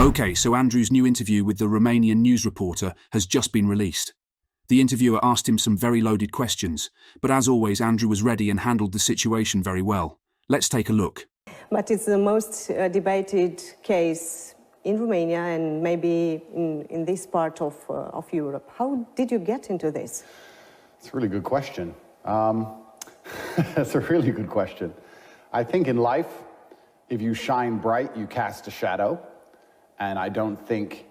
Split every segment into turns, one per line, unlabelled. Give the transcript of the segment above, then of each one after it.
Okay, so Andrew's new interview with the Romanian news reporter has just been released. The interviewer asked him some very loaded questions, but as always, Andrew was ready and handled the situation very well. Let's take a look.
But it's the most debated case in Romania and maybe in this part of Europe. How did you get into this?
It's a really good question. That's a really good question. I think in life, if you shine bright, you cast a shadow. And I don't think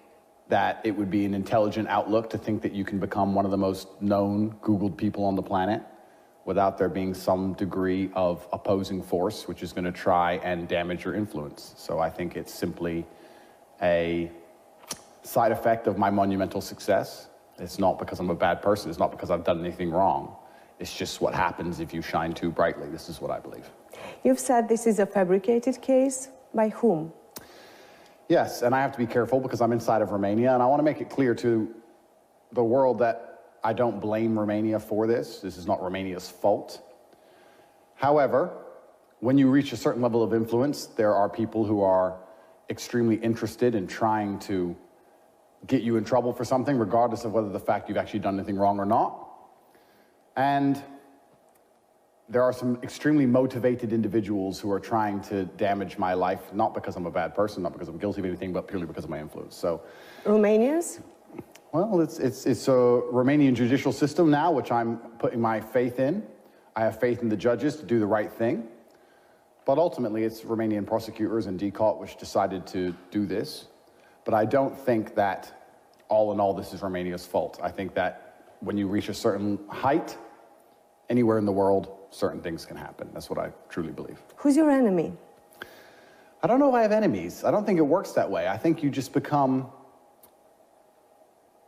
that it would be an intelligent outlook to think that you can become one of the most known Googled people on the planet without there being some degree of opposing force, which is going to try and damage your influence. So I think it's simply a side effect of my monumental success. It's not because I'm a bad person. It's not because I've done anything wrong. It's just what happens if you shine too brightly. This is what I believe.
You've said this is a fabricated case. By whom?
Yes, and I have to be careful because I'm inside of Romania, and I want to make it clear to the world that I don't blame Romania for this. This is not Romania's fault. However, when you reach a certain level of influence, there are people who are extremely interested in trying to get you in trouble for something, regardless of whether the fact you've actually done anything wrong or not. And there are some extremely motivated individuals who are trying to damage my life, not because I'm a bad person, not because I'm guilty of anything, but purely because of my influence. So,
Romanians?
Well, it's a Romanian judicial system now, which I'm putting my faith in. I have faith in the judges to do the right thing. But ultimately, it's Romanian prosecutors and DCOT which decided to do this. But I don't think that, all in all, this is Romania's fault. I think that when you reach a certain height, anywhere in the world, certain things can happen. That's what I truly believe.
Who's your enemy?
I don't know if I have enemies. I don't think it works that way. I think you just become,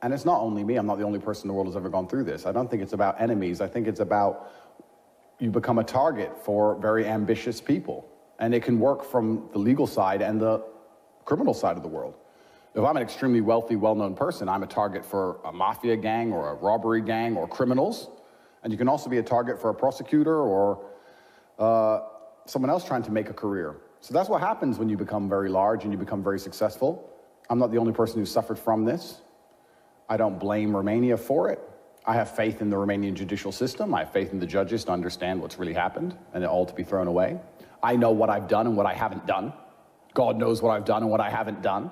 and it's not only me, I'm not the only person in the world who's ever gone through this. I don't think it's about enemies. I think it's about you become a target for very ambitious people. And it can work from the legal side and the criminal side of the world. If I'm an extremely wealthy, well-known person, I'm a target for a mafia gang or a robbery gang or criminals. And you can also be a target for a prosecutor or someone else trying to make a career. So that's what happens when you become very large and you become very successful. I'm not the only person who suffered from this. I don't blame Romania for it. I have faith in the Romanian judicial system. I have faith in the judges to understand what's really happened and it all to be thrown away. I know what I've done and what I haven't done. God knows what I've done and what I haven't done.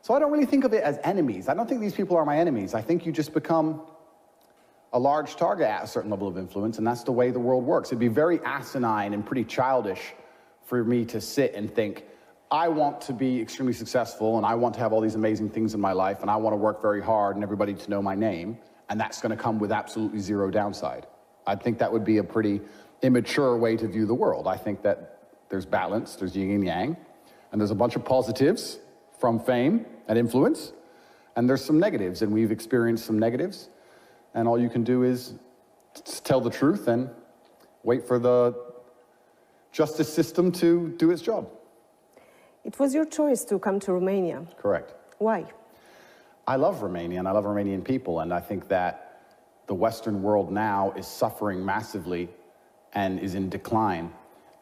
So I don't really think of it as enemies. I don't think these people are my enemies. I think you just become a large target at a certain level of influence, and that's the way the world works. It'd be very asinine and pretty childish for me to sit and think, I want to be extremely successful, and I want to have all these amazing things in my life, and I want to work very hard and everybody to know my name, and that's going to come with absolutely zero downside. I think that would be a pretty immature way to view the world. I think that there's balance, there's yin and yang, and there's a bunch of positives from fame and influence, and there's some negatives, and we've experienced some negatives. And all you can do is tell the truth and wait for the justice system to do its job.
It was your choice to come to Romania.
Correct.
Why?
I love Romania and I love Romanian people, and I think that the Western world now is suffering massively and is in decline.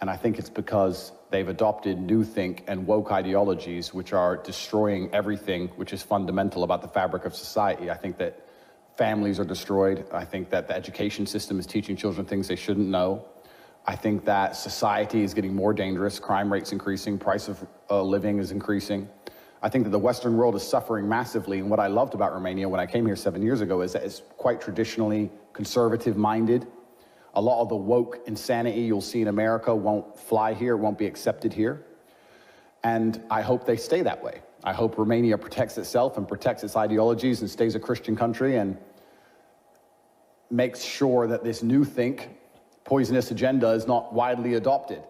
And I think it's because they've adopted new think and woke ideologies which are destroying everything which is fundamental about the fabric of society. I think that families are destroyed. I think that the education system is teaching children things they shouldn't know. I think that society is getting more dangerous. Crime rate's increasing. Price of living is increasing. I think that the Western world is suffering massively. And what I loved about Romania when I came here 7 years ago is that it's quite traditionally conservative-minded. A lot of the woke insanity you'll see in America won't fly here, won't be accepted here. And I hope they stay that way. I hope Romania protects itself and protects its ideologies and stays a Christian country and makes sure that this new think, poisonous agenda is not widely adopted.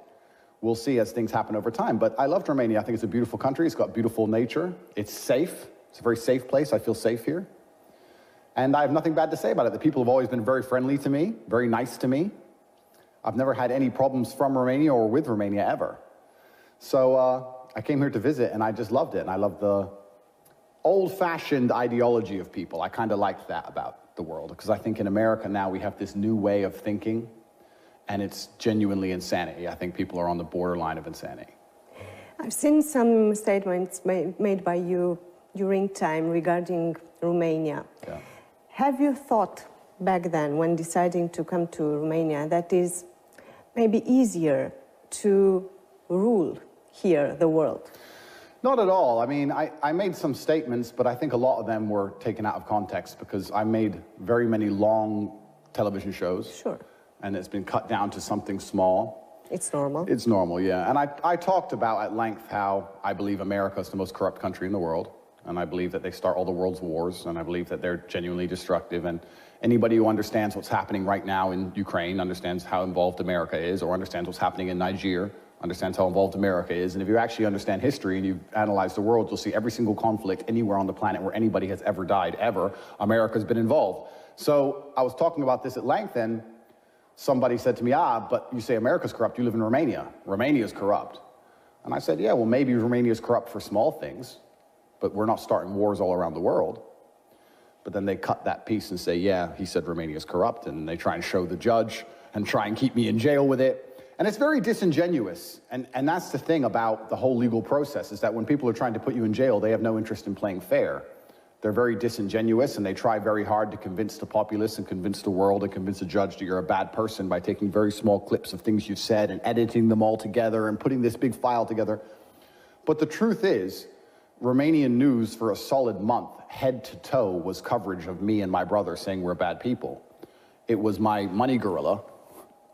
We'll see as things happen over time. But I loved Romania. I think it's a beautiful country. It's got beautiful nature. It's safe. It's a very safe place. I feel safe here. And I have nothing bad to say about it. The people have always been very friendly to me, very nice to me. I've never had any problems from Romania or with Romania ever. So I came here to visit and I just loved it. And I love the old-fashioned ideology of people. I kind of liked that about the world, because I think in America now we have this new way of thinking, and it's genuinely insanity. I think people are on the borderline of insanity.
I've seen some statements made by you during time regarding Romania.
Yeah.
Have you thought back then, when deciding to come to Romania, that is maybe easier to rule here the world?
Not at all. I mean, I made some statements, but I think a lot of them were taken out of context because I made very many long television shows.
Sure.
And it's been cut down to something small.
It's normal.
It's normal, yeah. And I talked about at length how I believe America is the most corrupt country in the world. And I believe that they start all the world's wars. And I believe that they're genuinely destructive. And anybody who understands what's happening right now in Ukraine understands how involved America is, or understands what's happening in Nigeria, understands how involved America is. And if you actually understand history and you analyze the world, you'll see every single conflict anywhere on the planet where anybody has ever died, ever, America's been involved. So I was talking about this at length, and somebody said to me, but you say America's corrupt, you live in Romania. Romania's corrupt. And I said, yeah, well, maybe Romania's corrupt for small things, but we're not starting wars all around the world. But then they cut that piece and say, yeah, he said Romania's corrupt, and they try and show the judge and try and keep me in jail with it. And it's very disingenuous. And that's the thing about the whole legal process, is that when people are trying to put you in jail, they have no interest in playing fair. They're very disingenuous, and they try very hard to convince the populace and convince the world and convince a judge that you're a bad person by taking very small clips of things you've said and editing them all together and putting this big file together. But the truth is, Romanian news for a solid month, head to toe, was coverage of me and my brother saying we're bad people. It was my money gorilla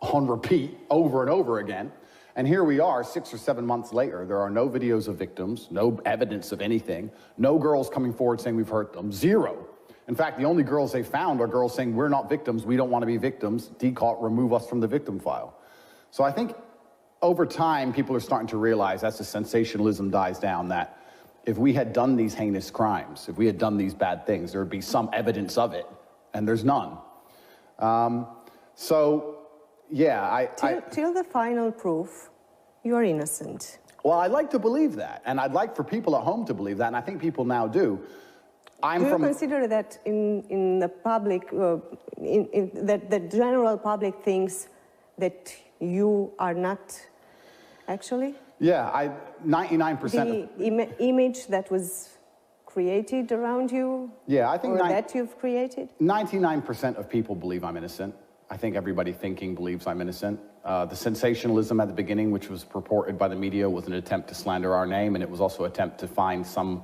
on repeat over and over again. And here we are 6 or 7 months later. There are no videos of victims, no evidence of anything, no girls coming forward saying we've hurt them, zero. In fact, the only girls they found are girls saying we're not victims, we don't want to be victims, DCAUT, remove us from the victim file. So I think over time, people are starting to realize, as the sensationalism dies down, that if we had done these heinous crimes, if we had done these bad things, there would be some evidence of it, and there's none. Yeah,
Till the final proof, you are innocent.
Well, I'd like to believe that, and I'd like for people at home to believe that, and I think people now do.
Do you consider that in the public, that the general public thinks that you are not actually?
Yeah, 99%.
The image that was created around you?
Yeah, I think
or that you've created?
99% of people believe I'm innocent. I think everybody thinking believes I'm innocent. The sensationalism at the beginning, which was purported by the media, was an attempt to slander our name, and it was also an attempt to find some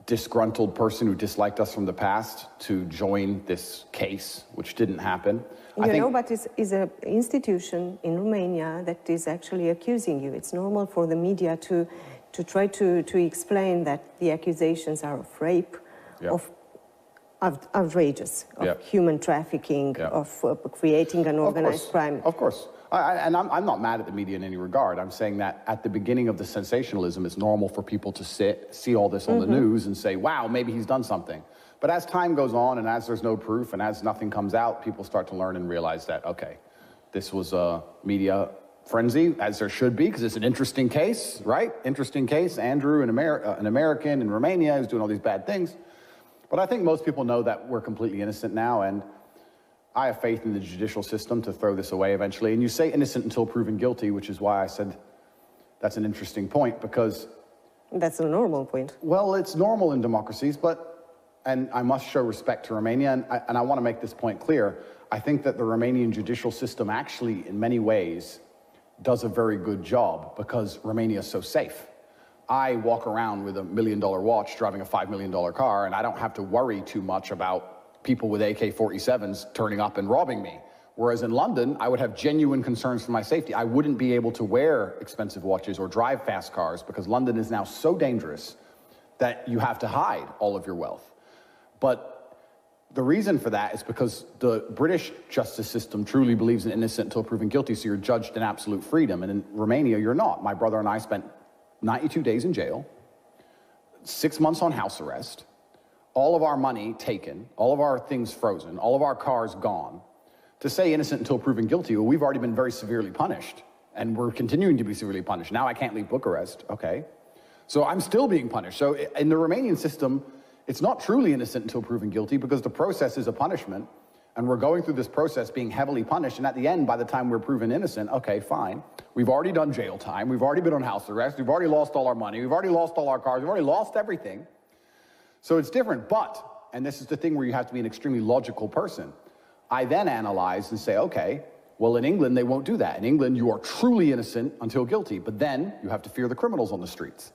disgruntled person who disliked us from the past to join this case, which didn't happen.
But it's an institution in Romania that is actually accusing you. It's normal for the media to try to explain that the accusations are of rape, of outrageous, of human trafficking, of creating an organized crime.
Of course. And I'm not mad at the media in any regard. I'm saying that at the beginning of the sensationalism, it's normal for people to see all this on the news and say, wow, maybe he's done something. But as time goes on and as there's no proof and as nothing comes out, people start to learn and realize that, okay, this was a media frenzy, as there should be, because it's an interesting case, right? Interesting case. Andrew, an American in Romania, who's doing all these bad things. But I think most people know that we're completely innocent now, and I have faith in the judicial system to throw this away eventually. And you say innocent until proven guilty, which is why I said that's an interesting point, because...
That's a normal point.
Well, it's normal in democracies, and I must show respect to Romania, and I want to make this point clear. I think that the Romanian judicial system actually, in many ways, does a very good job, because Romania is so safe. I walk around with $1 million watch driving a $5 million car, and I don't have to worry too much about people with AK-47s turning up and robbing me. Whereas in London, I would have genuine concerns for my safety. I wouldn't be able to wear expensive watches or drive fast cars because London is now so dangerous that you have to hide all of your wealth. But the reason for that is because the British justice system truly believes in innocent until proven guilty, so you're judged in absolute freedom. And in Romania, you're not. My brother and I spent 92 days in jail, 6 months on house arrest, all of our money taken, all of our things frozen, all of our cars gone. To say innocent until proven guilty, well, we've already been very severely punished, and we're continuing to be severely punished. Now I can't leave Bucharest, okay? So I'm still being punished. So in the Romanian system, it's not truly innocent until proven guilty because the process is a punishment, and we're going through this process being heavily punished, and at the end, by the time we're proven innocent, okay, fine. We've already done jail time, we've already been on house arrest, we've already lost all our money, we've already lost all our cars, we've already lost everything. So it's different, but, and this is the thing where you have to be an extremely logical person, I then analyze and say, okay, well, in England, they won't do that. In England, you are truly innocent until guilty, but then you have to fear the criminals on the streets.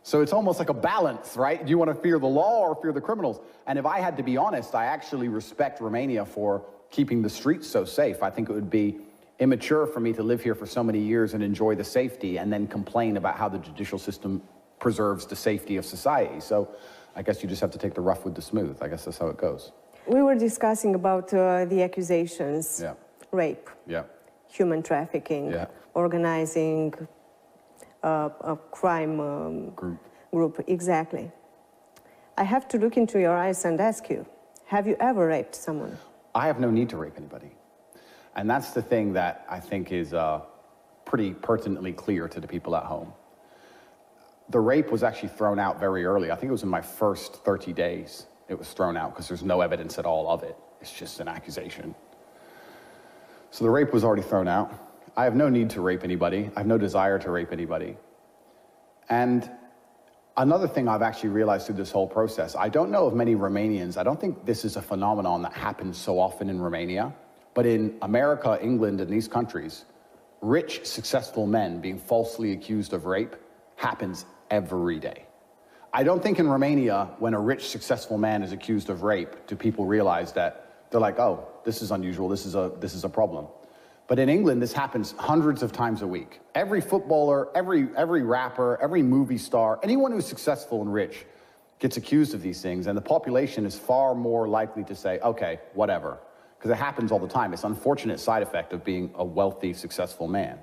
So it's almost like a balance, right? Do you want to fear the law or fear the criminals? And if I had to be honest, I actually respect Romania for keeping the streets so safe. I think it would be immature for me to live here for so many years and enjoy the safety and then complain about how the judicial system preserves the safety of society. So I guess you just have to take the rough with the smooth. I guess that's how it goes.
We were discussing about the accusations.
Yeah.
Rape, human trafficking, organizing a crime group. Exactly. I have to look into your eyes and ask you, have you ever raped someone?
I have no need to rape anybody. And that's the thing that I think is pretty pertinently clear to the people at home. The rape was actually thrown out very early. I think it was in my first 30 days it was thrown out because there's no evidence at all of it. It's just an accusation. So the rape was already thrown out. I have no need to rape anybody. I have no desire to rape anybody. And another thing I've actually realized through this whole process, I don't know of many Romanians, I don't think this is a phenomenon that happens so often in Romania, but in America, England, and these countries, rich, successful men being falsely accused of rape happens every day. I don't think in Romania, when a rich, successful man is accused of rape, do people realize that they're like, oh, this is unusual, this is a problem. But in England, this happens hundreds of times a week. Every footballer, every rapper, every movie star, anyone who's successful and rich gets accused of these things, and the population is far more likely to say, okay, whatever, because it happens all the time. It's an unfortunate side effect of being a wealthy, successful man.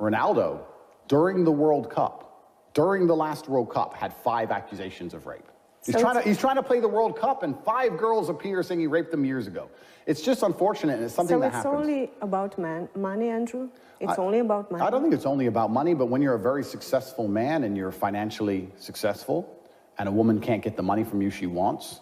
Ronaldo, during the World Cup, during the last World Cup, had 5 accusations of rape. He's trying to play the World Cup, and 5 girls appear saying he raped them years ago. It's just unfortunate, and it's something that happens.
So it's only about money, Andrew? It's only about money?
I don't think it's only about money, but when you're a very successful man and you're financially successful, and a woman can't get the money from you she wants,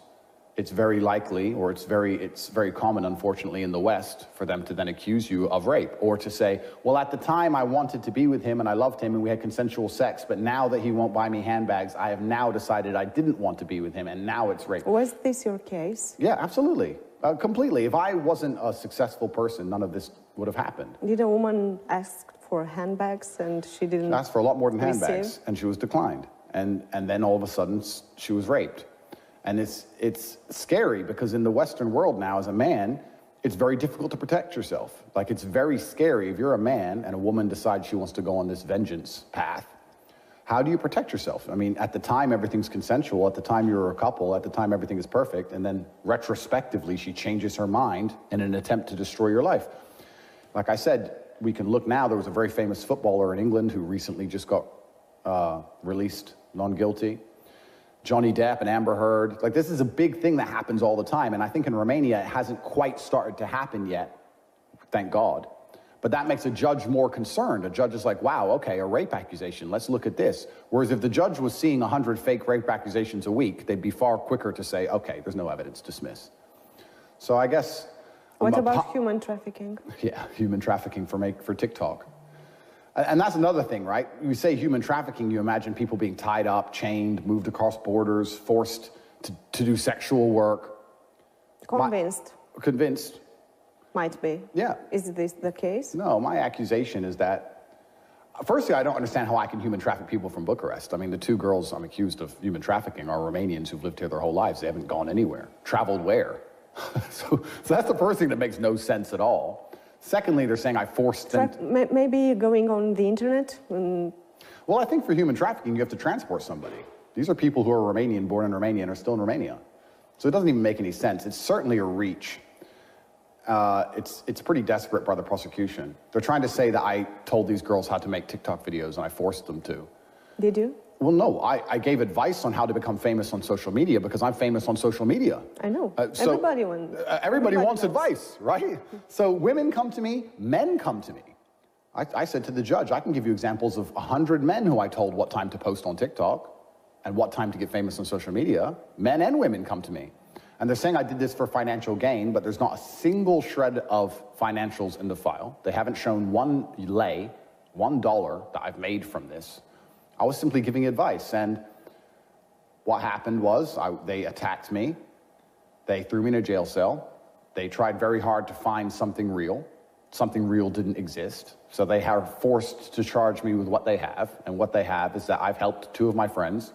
it's very likely, or it's very common, unfortunately, in the West, for them to then accuse you of rape, or to say, well, at the time I wanted to be with him and I loved him and we had consensual sex, but now that he won't buy me handbags, I have now decided I didn't want to be with him, and now it's rape.
Was this your case?
Yeah, absolutely. Completely. If I wasn't a successful person, none of this would have happened.
Did a woman ask for handbags and she didn't
She asked for a lot more than
receive?
handbags, and she was declined. And then all of a sudden, she was raped. And it's scary, because in the Western world now, as a man, it's very difficult to protect yourself. Like, it's very scary if you're a man and a woman decides she wants to go on this vengeance path. How do you protect yourself? I mean, at the time, everything's consensual. At the time, you're a couple. At the time, everything is perfect. And then retrospectively, she changes her mind in an attempt to destroy your life. Like I said, we can look now. There was a very famous footballer in England who recently just got released non-guilty. Johnny Depp and Amber Heard. Like, this is a big thing that happens all the time. And I think in Romania, it hasn't quite started to happen yet. Thank God. But that makes a judge more concerned. A judge is like, wow, okay, a rape accusation, let's look at this. Whereas if the judge was seeing 100 fake rape accusations a week, they'd be far quicker to say, okay, there's no evidence, dismiss. So I guess...
What about human trafficking?
Yeah, human trafficking for TikTok. And that's another thing, right? You say human trafficking, you imagine people being tied up, chained, moved across borders, forced to do sexual work.
Convinced.
Convinced.
Might be.
Yeah.
Is this the case?
No, my accusation is that, firstly, I don't understand how I can human traffic people from Bucharest. I mean, the 2 girls I'm accused of human trafficking are Romanians who've lived here their whole lives. They haven't gone anywhere. Traveled where? So that's the first thing that makes no sense at all. Secondly, they're saying I forced them...
Maybe going on the internet?
Well, I think for human trafficking, you have to transport somebody. These are people who are Romanian, born in Romania, and are still in Romania. So it doesn't even make any sense. It's certainly a reach. It's pretty desperate by the prosecution. They're trying to say that I told these girls how to make TikTok videos and I forced them to.
Did you?
Well, no, I gave advice on how to become famous on social media because I'm famous on social media.
I know.
Everybody wants advice, right? So women come to me, men come to me. I said to the judge, I can give you examples of 100 men who I told what time to post on TikTok and what time to get famous on social media. Men and women come to me. And they're saying I did this for financial gain, but there's not a single shred of financials in the file. They haven't shown one lei, $1 that I've made from this. I was simply giving advice, and what happened was they attacked me. They threw me in a jail cell. They tried very hard to find something real. Something real didn't exist. So they are forced to charge me with what they have, and what they have is that I've helped 2 of my friends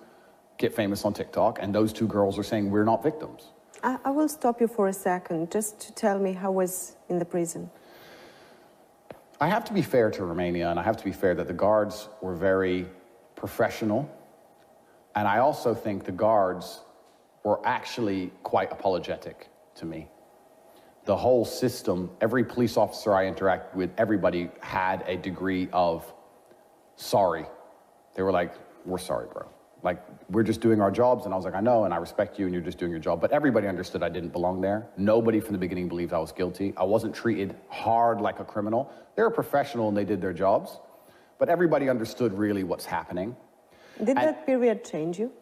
get famous on TikTok, and those 2 girls are saying we're not victims.
I will stop you for a second, just to tell me how was in the prison.
I have to be fair to Romania, and I have to be fair that the guards were very professional, and I also think the guards were actually quite apologetic to me. The whole system, every police officer I interacted with, everybody had a degree of sorry. They were like, we're sorry, bro. Like, we're just doing our jobs. And I was like, I know, and I respect you, and you're just doing your job. But everybody understood I didn't belong there. Nobody from the beginning believed I was guilty. I wasn't treated hard like a criminal. They were professional and they did their jobs. But everybody understood really what's happening.
Did that period change you?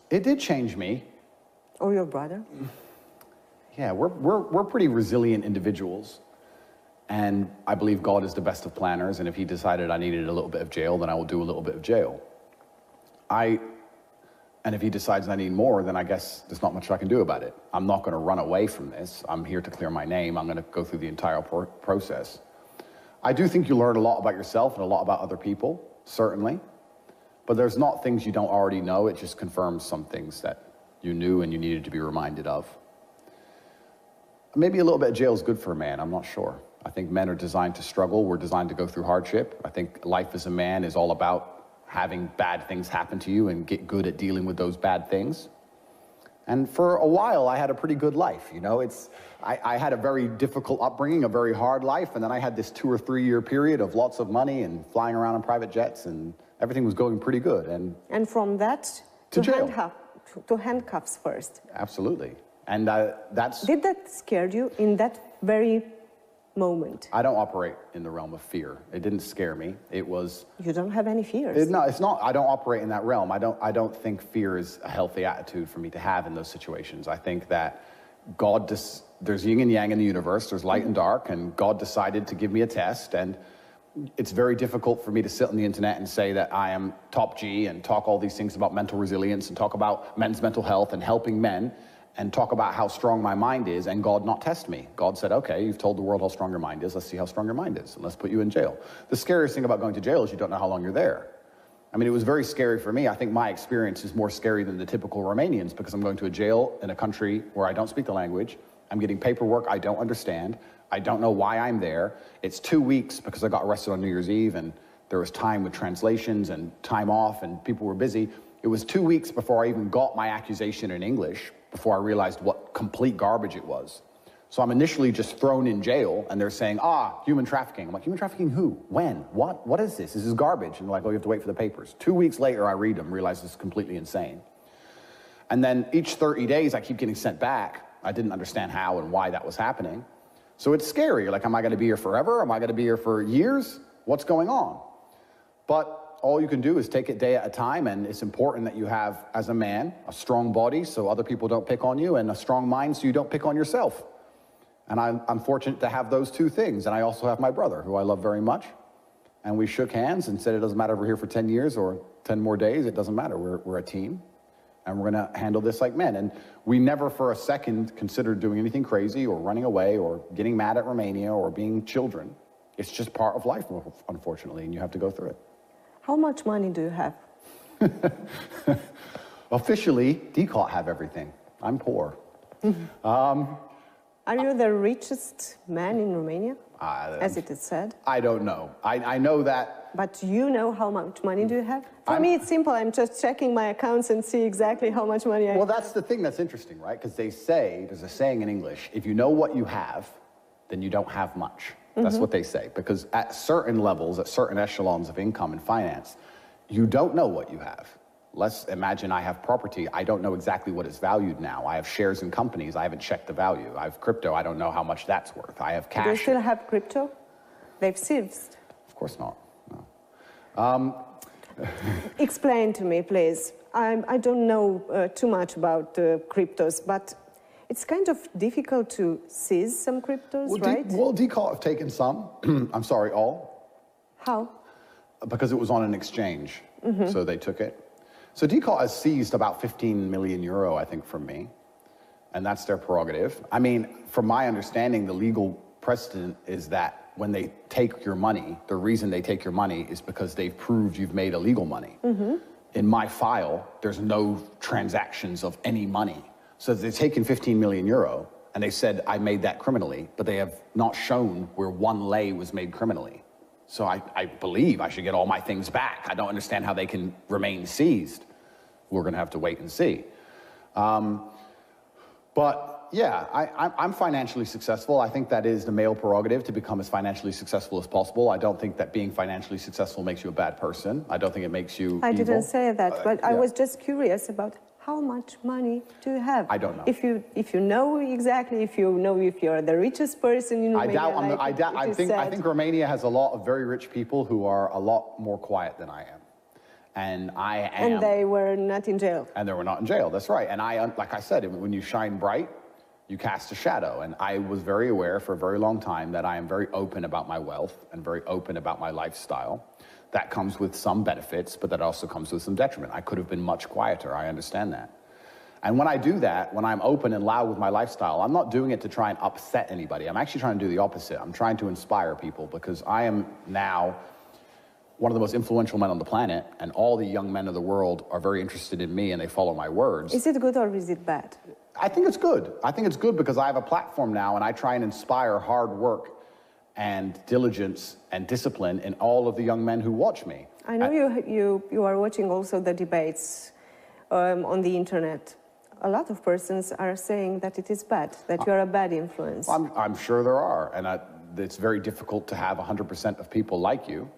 It did change me.
Or your brother?
Yeah, we're pretty resilient individuals. And I believe God is the best of planners. And if he decided I needed a little bit of jail, then I will do a little bit of jail. And if he decides I need more, then I guess there's not much I can do about it. I'm not going to run away from this. I'm here to clear my name. I'm going to go through the entire process. I do think you learn a lot about yourself and a lot about other people, certainly. But there's not things you don't already know. It just confirms some things that you knew and you needed to be reminded of. Maybe a little bit of jail is good for a man. I'm not sure. I think men are designed to struggle. We're designed to go through hardship. I think life as a man is all about having bad things happen to you and get good at dealing with those bad things. And for a while, I had a pretty good life. You know, I had a very difficult upbringing, a very hard life, and then I had this 2 or 3 year period of lots of money and flying around in private jets, and everything was going pretty good.
And from that
to jail.
To handcuffs first.
Absolutely. And that's...
Did that scare you in that very moment?
I don't operate in the realm of fear. It didn't scare me. It was...
You don't have any fears?
No, it's not. I don't operate in that realm. I don't think fear is a healthy attitude for me to have in those situations. I think that there's yin and yang in the universe. There's light and dark, and God decided to give me a test, and it's very difficult for me to sit on the internet and say that I am top G and talk all these things about mental resilience and talk about men's mental health and helping men and talk about how strong my mind is, and God not test me. God said, okay, you've told the world how strong your mind is. Let's see how strong your mind is, and let's put you in jail. The scariest thing about going to jail is you don't know how long you're there. I mean, it was very scary for me. I think my experience is more scary than the typical Romanians, because I'm going to a jail in a country where I don't speak the language. I'm getting paperwork I don't understand. I don't know why I'm there. It's 2 weeks because I got arrested on New Year's Eve, and there was time with translations and time off, and people were busy. It was 2 weeks before I even got my accusation in English, before I realized what complete garbage it was. So I'm initially just thrown in jail, and they're saying, human trafficking. I'm like, human trafficking who? When? What? What is this? This is garbage. And they're like, oh, you have to wait for the papers. 2 weeks later, I read them, realize this is completely insane. And then each 30 days, I keep getting sent back. I didn't understand how and why that was happening. So it's scary. Like, am I going to be here forever? Am I going to be here for years? What's going on? But all you can do is take it day at a time, and it's important that you have, as a man, a strong body so other people don't pick on you, and a strong mind so you don't pick on yourself. And I'm fortunate to have those 2 things. And I also have my brother, who I love very much. And we shook hands and said, it doesn't matter if we're here for 10 years or 10 more days. It doesn't matter. We're a team. And we're going to handle this like men. And we never for a second considered doing anything crazy or running away or getting mad at Romania or being children. It's just part of life, unfortunately, and you have to go through it.
How much money do you have?
Officially, DCOT have everything. I'm poor.
Are you the richest man in Romania, as it is said?
I don't know. I know that...
But you know how much money do you have? For me, it's simple. I'm just checking my accounts and see exactly how much money I have.
Well, that's the thing that's interesting, right? Because they say, there's a saying in English, if you know what you have, then you don't have much. That's what they say. Because at certain levels, at certain echelons of income and finance, you don't know what you have. Let's imagine I have property. I don't know exactly what it's valued now. I have shares in companies. I haven't checked the value. I have crypto. I don't know how much that's worth. I have cash.
Do you still have crypto? They've seized.
Of course not. No.
Explain to me, please. I don't know too much about cryptos, but it's kind of difficult to seize some cryptos,
Well,
right?
Decal have taken some. I'm sorry, all.
How?
Because it was on an exchange, so they took it. So Decal has seized about 15 million euro, I think, from me, and that's their prerogative. I mean, from my understanding, the legal precedent is that when they take your money, the reason they take your money is because they've proved you've made illegal money. In my file, there's no transactions of any money. So they've taken 15 million euro, and they said I made that criminally, but they have not shown where 1 lei was made criminally. So I believe I should get all my things back. I don't understand how they can remain seized. We're going to have to wait and see. But yeah, I'm financially successful. I think that is the male prerogative to become as financially successful as possible. I don't think that being financially successful makes you a bad person. I don't think it makes you
I
evil.
didn't say that, but
Yeah.
I was just curious about how much money do you have?
I don't know.
If you know exactly, if you know if you're the richest person in Romania,
I think Romania has a lot of very rich people who are a lot more quiet than I am. And I am.
And they were not in jail.
And they were not in jail, that's right. And like I said, when you shine bright, you cast a shadow. And I was very aware for a very long time that I am very open about my wealth and very open about my lifestyle. That comes with some benefits, but that also comes with some detriment. I could have been much quieter, I understand that. And when I do that, when I'm open and loud with my lifestyle, I'm not doing it to try and upset anybody. I'm actually trying to do the opposite. I'm trying to inspire people, because I am now one of the most influential men on the planet, and all the young men of the world are very interested in me and they follow my words.
Is it good or is it bad?
I think it's good. I think it's good because I have a platform now and I try and inspire hard work and diligence and discipline in all of the young men who watch me.
I know you are watching also the debates on the internet. A lot of persons are saying that it is bad, that you are a bad influence.
I'm sure there are, and it's very difficult to have 100% of people like you.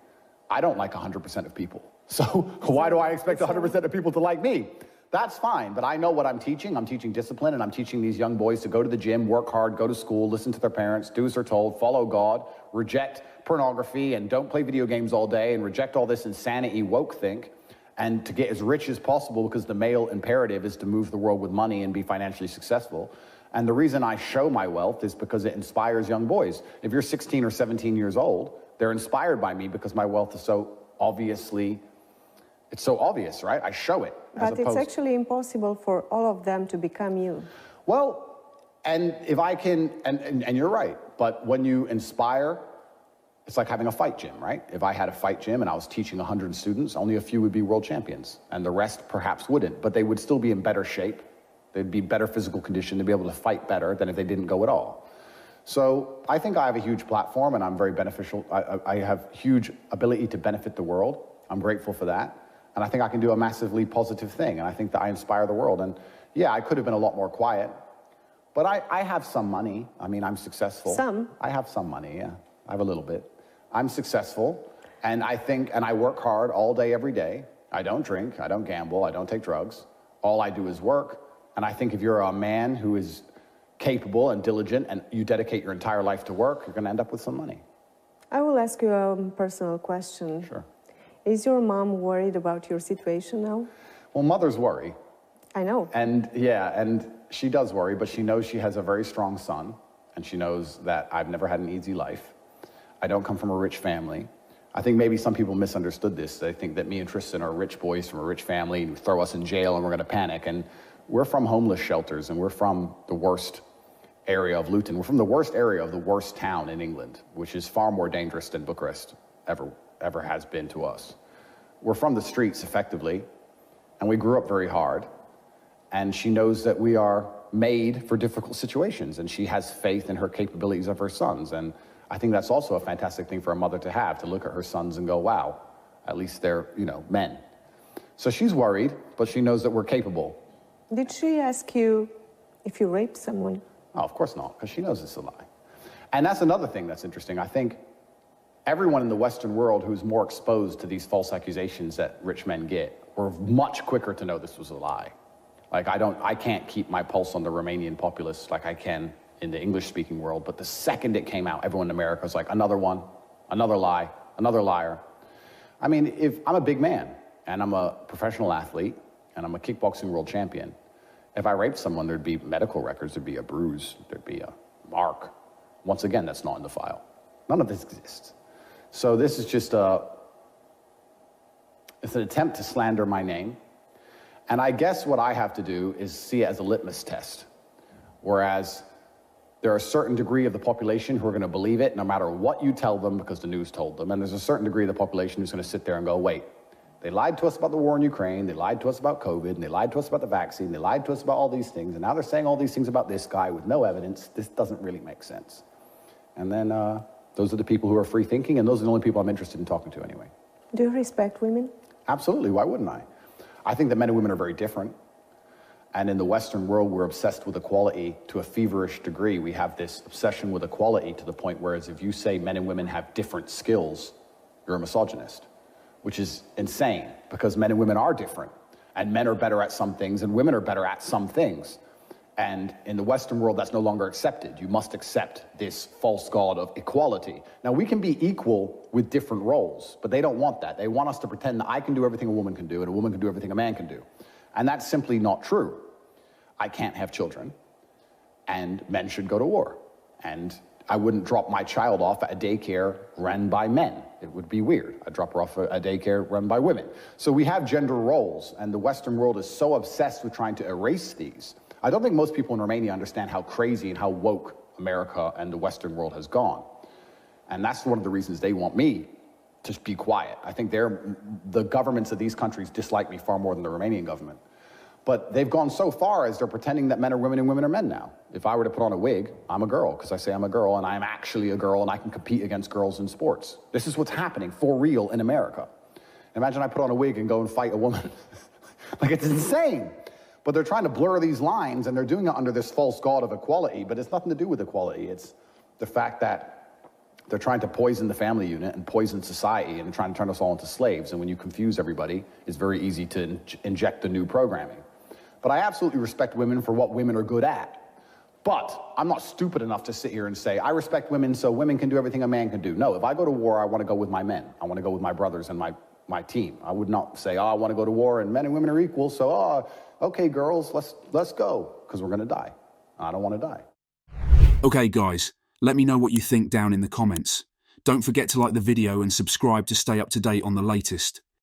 I don't like 100% of people, so why do I expect 100% of people to like me? That's fine, but I know what I'm teaching. I'm teaching discipline, and I'm teaching these young boys to go to the gym, work hard, go to school, listen to their parents, do as they're told, follow God, reject pornography, and don't play video games all day, and reject all this insanity woke think, and to get as rich as possible, because the male imperative is to move the world with money and be financially successful. And the reason I show my wealth is because it inspires young boys. If you're 16 or 17 years old, they're inspired by me because my wealth is so obviously, it's so obvious, right? I show it.
But it's actually impossible for all of them to become you.
Well, and if I can, and you're right, but when you inspire, it's like having a fight gym, right? If I had a fight gym and I was teaching 100 students, only a few would be world champions, and the rest perhaps wouldn't, but they would still be in better shape. They'd be better physical condition to be able to fight better than if they didn't go at all. So I think I have a huge platform and I'm very beneficial. I have huge ability to benefit the world. I'm grateful for that. And I think I can do a massively positive thing. And I think that I inspire the world. And yeah, I could have been a lot more quiet, but I have some money. I mean, I'm successful.
Some?
I have some money, yeah. I have a little bit. I'm successful. And I work hard all day, every day. I don't drink, I don't gamble, I don't take drugs. All I do is work. And I think if you're a man who is capable and diligent and you dedicate your entire life to work, you're going to end up with some money.
I will ask you a personal question.
Sure.
Is your mom worried about your situation now?
Well, mothers worry.
I know.
And yeah, and she does worry, but she knows she has a very strong son, and she knows that I've never had an easy life. I don't come from a rich family. I think maybe some people misunderstood this. They think that me and Tristan are rich boys from a rich family and throw us in jail and we're going to panic. And we're from homeless shelters, and we're from the worst area of Luton. We're from the worst area of the worst town in England, which is far more dangerous than Bucharest ever has been to us. We're from the streets, effectively, and we grew up very hard. And she knows that we are made for difficult situations, and she has faith in her capabilities of her sons. And I think that's also a fantastic thing for a mother to have, to look at her sons and go, wow, at least they're, men. So she's worried, but she knows that we're capable.
Did she ask you if you raped someone?
Oh, of course not, because she knows it's a lie. And that's another thing that's interesting. I think everyone in the Western world who's more exposed to these false accusations that rich men get were much quicker to know this was a lie. Like, I can't keep my pulse on the Romanian populace like I can in the English-speaking world, but the second it came out, everyone in America was like, another one, another lie, another liar. I mean, if I'm a big man, and I'm a professional athlete, and I'm a kickboxing world champion. If I raped someone, there'd be medical records, there'd be a bruise, there'd be a mark. Once again, that's not in the file. None of this exists. So this is just it's an attempt to slander my name. And I guess what I have to do is see it as a litmus test. Whereas there are a certain degree of the population who are going to believe it no matter what you tell them because the news told them. And there's a certain degree of the population who's going to sit there and go, wait, they lied to us about the war in Ukraine, they lied to us about COVID, and they lied to us about the vaccine, they lied to us about all these things, and now they're saying all these things about this guy with no evidence. This doesn't really make sense. And then those are the people who are free thinking, and those are the only people I'm interested in talking to anyway.
Do you respect women?
Absolutely, why wouldn't I? I think that men and women are very different. And in the Western world, we're obsessed with equality to a feverish degree. We have this obsession with equality to the point where if you say men and women have different skills, you're a misogynist, which is insane because men and women are different. And men are better at some things and women are better at some things. And in the Western world, that's no longer accepted. You must accept this false god of equality. Now, we can be equal with different roles, but they don't want that. They want us to pretend that I can do everything a woman can do and a woman can do everything a man can do. And that's simply not true. I can't have children, and men should go to war. And I wouldn't drop my child off at a daycare run by men. It would be weird. I'd drop her off at a daycare run by women. So we have gender roles, and the Western world is so obsessed with trying to erase these. I don't think most people in Romania understand how crazy and how woke America and the Western world has gone. And that's one of the reasons they want me to be quiet. I think the governments of these countries dislike me far more than the Romanian government. But they've gone so far as they're pretending that men are women and women are men now. If I were to put on a wig, I'm a girl, because I say I'm a girl, and I'm actually a girl, and I can compete against girls in sports. This is what's happening for real in America. Imagine I put on a wig and go and fight a woman. Like, it's insane. But they're trying to blur these lines, and they're doing it under this false god of equality, but it's nothing to do with equality. It's the fact that they're trying to poison the family unit and poison society and trying to turn us all into slaves. And when you confuse everybody, it's very easy to inject the new programming. But I absolutely respect women for what women are good at. But I'm not stupid enough to sit here and say, I respect women so women can do everything a man can do. No, if I go to war, I want to go with my men. I want to go with my brothers and my team. I would not say, oh, I want to go to war and men and women are equal, so, oh, okay, girls, let's go, because we're going to die. I don't want to die.
Okay, guys, let me know what you think down in the comments. Don't forget to like the video and subscribe to stay up to date on the latest.